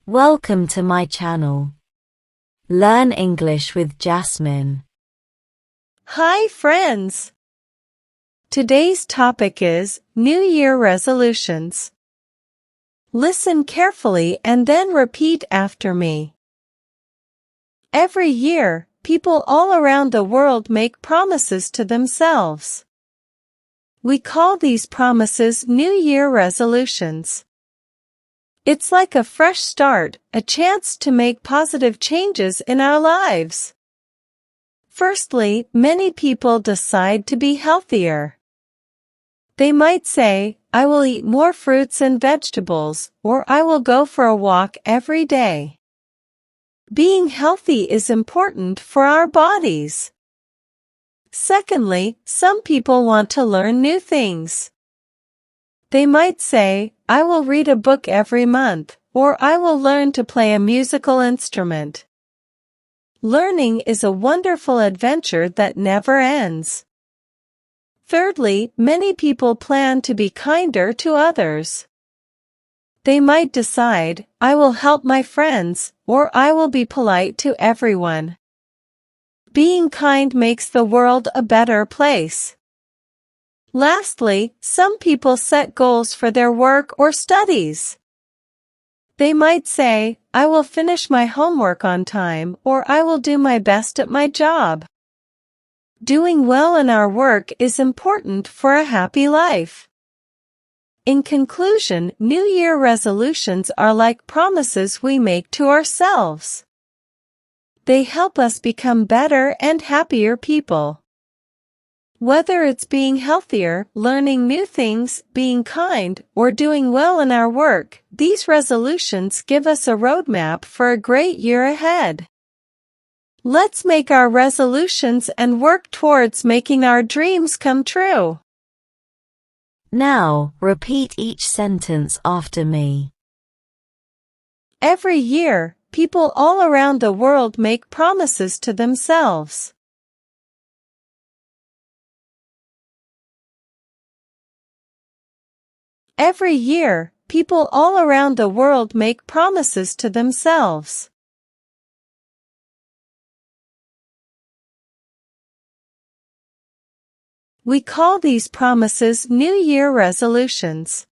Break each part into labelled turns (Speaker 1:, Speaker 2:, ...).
Speaker 1: Welcome to my channel. Learn English with Jasmine.
Speaker 2: Hi friends! Today's topic is New Year resolutions. Listen carefully and then repeat after me. Every year, people all around the world make promises to themselves. We call these promises New Year resolutions. It's like a fresh start, a chance to make positive changes in our lives. Firstly, many people decide to be healthier. They might say, I will eat more fruits and vegetables, or I will go for a walk every day. Being healthy is important for our bodies. Secondly, some people want to learn new things. They might say, I will read a book every month, or I will learn to play a musical instrument. Learning is a wonderful adventure that never ends. Thirdly, many people plan to be kinder to others. They might decide, I will help my friends, or I will be polite to everyone. Being kind makes the world a better place. Lastly, some people set goals for their work or studies. They might say, I will finish my homework on time, or I will do my best at my job. Doing well in our work is important for a happy life. In conclusion, New Year resolutions are like promises we make to ourselves. They help us become better and happier people. Whether it's being healthier, learning new things, being kind, or doing well in our work, these resolutions give us a roadmap for a great year ahead. Let's make our resolutions and work towards making our dreams come true.
Speaker 1: Now, repeat each sentence after me.
Speaker 2: Every year, people all around the world make promises to themselves. Every year, people all around the world make promises to themselves. We call these promises New Year resolutions.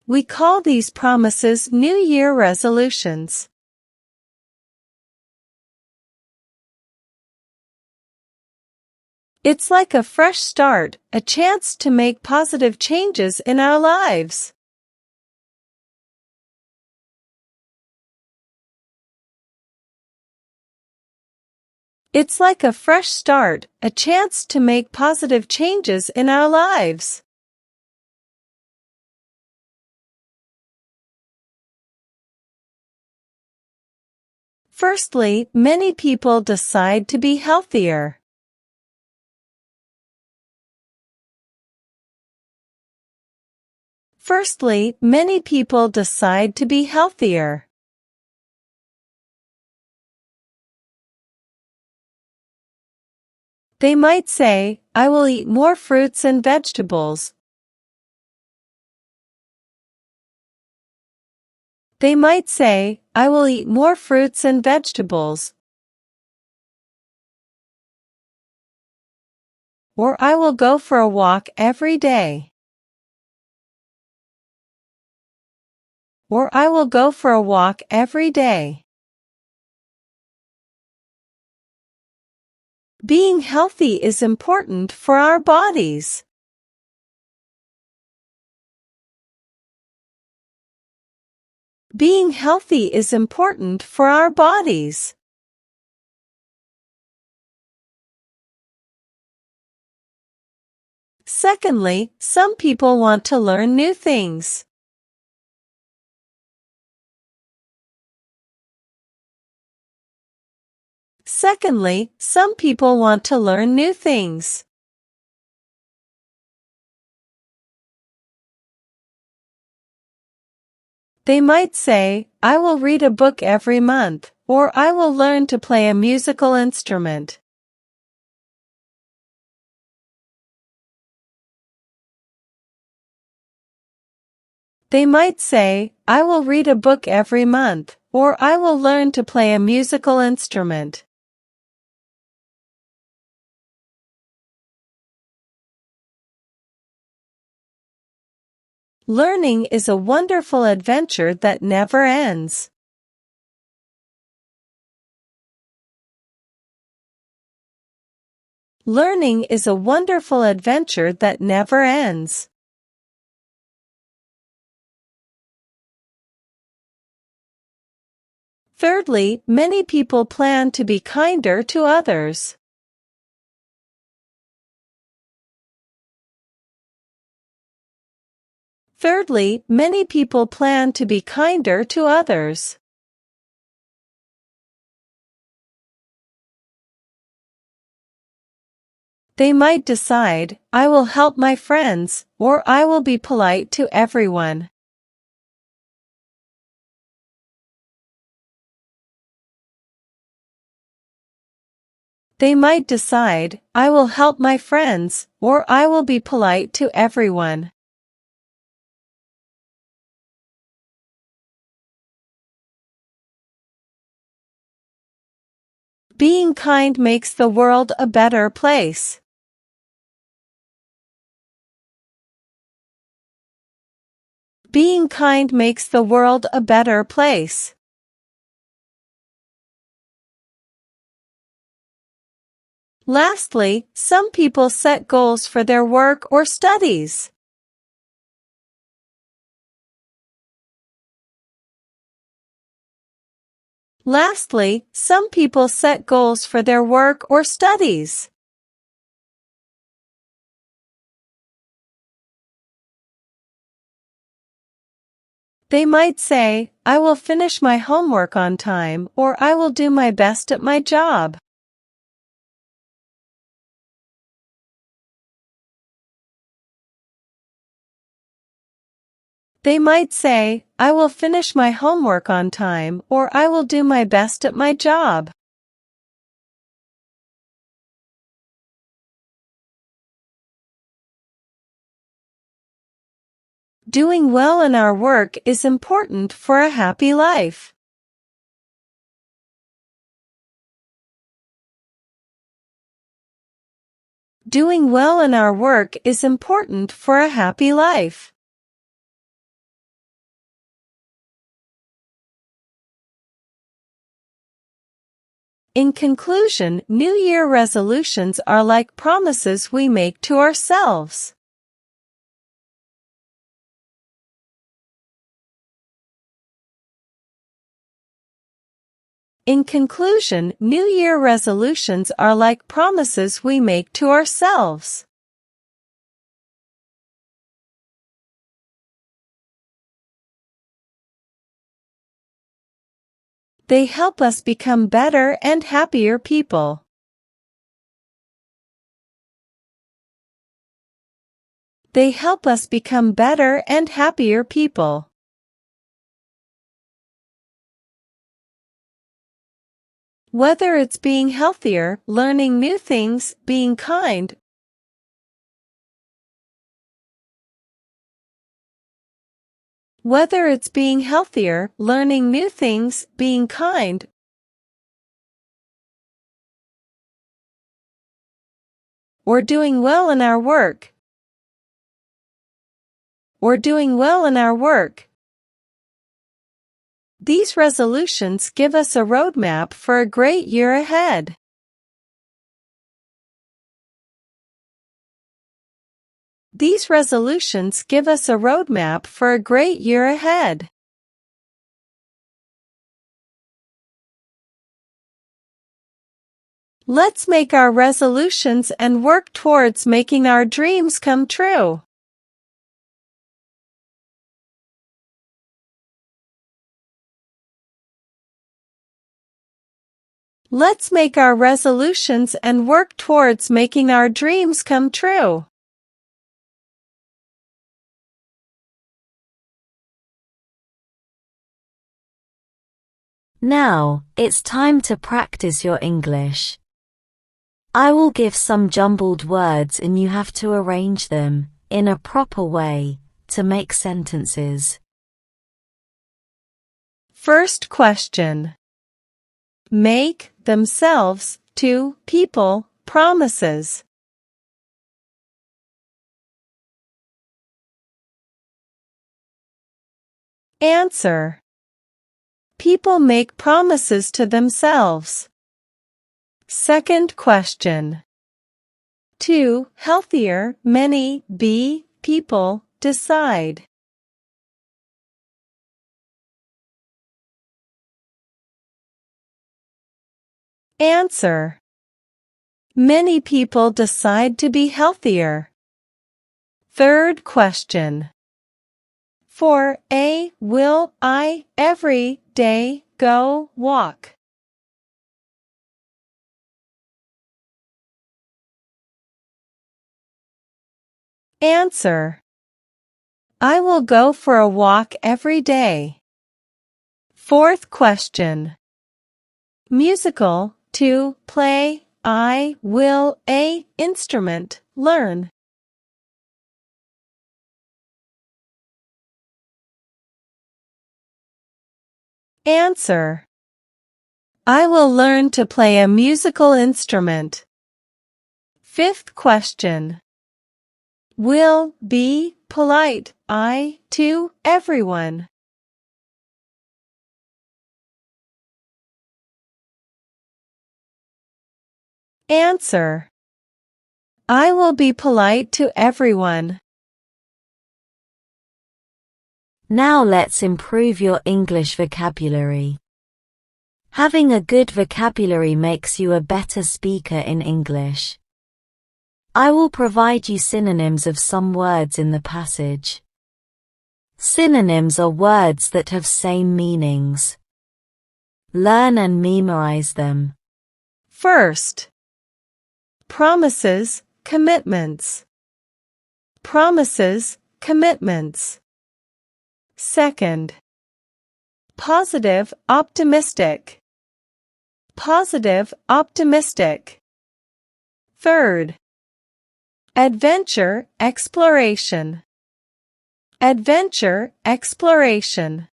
Speaker 2: We call these promises New Year resolutions. It's like a fresh start, a chance to make positive changes in our lives. It's like a fresh start, a chance to make positive changes in our lives. Firstly, many people decide to be healthier. Firstly, many people decide to be healthier. They might say, I will eat more fruits and vegetables. They might say, I will eat more fruits and vegetables. Or I will go for a walk every day. Or I will go for a walk every day. Being healthy is important for our bodies. Being healthy is important for our bodies. Secondly, some people want to learn new things. Secondly, some people want to learn new things. They might say, I will read a book every month, or I will learn to play a musical instrument. They might say, I will read a book every month, or I will learn to play a musical instrument. Learning is a wonderful adventure that never ends. Learning is a wonderful adventure that never ends. Thirdly, many people plan to be kinder to others. Thirdly, many people plan to be kinder to others. They might decide, I will help my friends, or I will be polite to everyone. They might decide, I will help my friends, or I will be polite to everyone. Being kind makes the world a better place. Being kind makes the world a better place. Lastly, some people set goals for their work or studies. Lastly, some people set goals for their work or studies. They might say, I will finish my homework on time, or I will do my best at my job. They might say, I will finish my homework on time, or I will do my best at my job. Doing well in our work is important for a happy life. Doing well in our work is important for a happy life. In conclusion, New Year resolutions are like promises we make to ourselves. In conclusion, New Year resolutions are like promises we make to ourselves. They help us become better and happier people. They help us become better and happier people. Whether it's being healthier, learning new things, being kind, whether it's being healthier, learning new things, being kind, or doing well in our work, or doing well in our work. These resolutions give us a roadmap for a great year ahead. These resolutions give us a roadmap for a great year ahead. Let's make our resolutions and work towards making our dreams come true. Let's make our resolutions and work towards making our dreams come true.
Speaker 1: Now, it's time to practice your English. I will give some jumbled words and you have to arrange them, in a proper way, to make sentences.
Speaker 2: First question. Make themselves to people promises. Answer. People make promises to themselves. Second question. To healthier, many people decide. Answer. Many people decide to be healthier. Third question. For a will I every day go walk? Answer. I will go for a walk every day. Fourth question. Musical, to play, I will a instrument, learn. Answer. I will learn to play a musical instrument. Fifth question. Will be polite, I to everyone. Answer. I will be polite to everyone.
Speaker 1: Now let's improve your English vocabulary. Having a good vocabulary makes you a better speaker in English. I will provide you synonyms of some words in the passage. Synonyms are words that have same meanings. Learn and memorize them.
Speaker 2: First. Promises, commitments. Promises, commitments. Second. Positive, optimistic. Positive, optimistic. Third. Adventure, exploration. Adventure, exploration.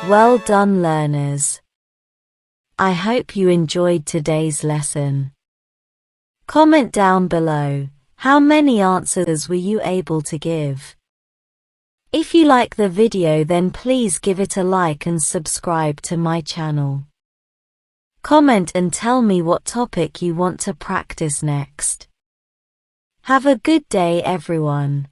Speaker 1: Well done, learners. I hope you enjoyed today's lesson. Comment down below, how many answers were you able to give? If you like the video, then please give it a like and subscribe to my channel. Comment and tell me what topic you want to practice next. Have a good day, everyone.